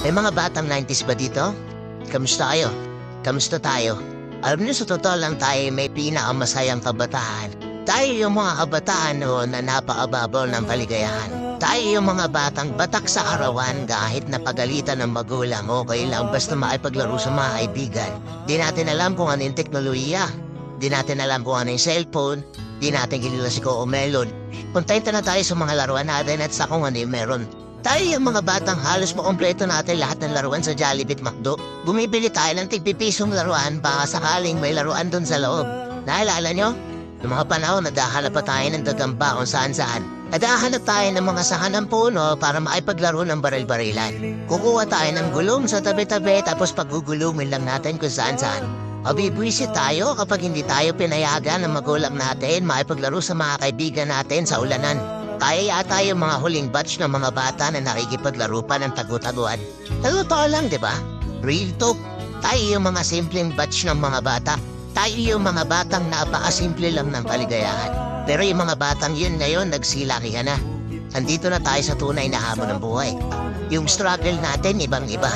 May mga batang 90s ba dito? Kamusta kayo? Kamusta tayo? Alam niyo sa totoo lang tayo may pinakamasayang kabataan. Tayo yung mga kabataan noon na napakababaw ng kaligayahan. Tayo yung mga batang batak sa arawan kahit napagalitan ng magulang okay lang basta makipaglaro sa mga kaibigan. Di natin alam kung ano yung teknolohiya. Di natin alam kung ano yung cellphone. Di natin kilala si Coco Melon. Kontenta na tayo sa mga laruan natin at sa kung ano yung meron. Tayo yung mga batang halos makompleto natin lahat ng laruan sa Jollibee at McDo. Bumibili tayo ng tigpipisong laruan baka sakaling may laruan dun sa loob. Naalala nyo? Noong mga panahon, nadahanap pa tayo ng gagamba kung saan-saan. Nadahanap tayo ng mga sahan ng puno para makipaglaro ng baril-barilan. Kukuha tayo ng gulong sa tabi-tabi tapos pagugulumin lang natin kung saan-saan. Mabibwisit tayo kapag hindi tayo pinayagan ng magulang natin makipaglaro sa mga kaibigan natin sa ulanan. Kaya yata yung mga huling batch ng mga bata na nakikipaglaro pa ng tagu-taguan. Totoo lang, di ba? Real talk. Tayo yung mga simpleng batch ng mga bata. Tayo yung mga batang napakasimple lang ng kaligayahan. Pero yung mga batang yun ngayon, nagsilaki ka na. Andito na tayo sa tunay na hamon ng buhay. Yung struggle natin, ibang-iba.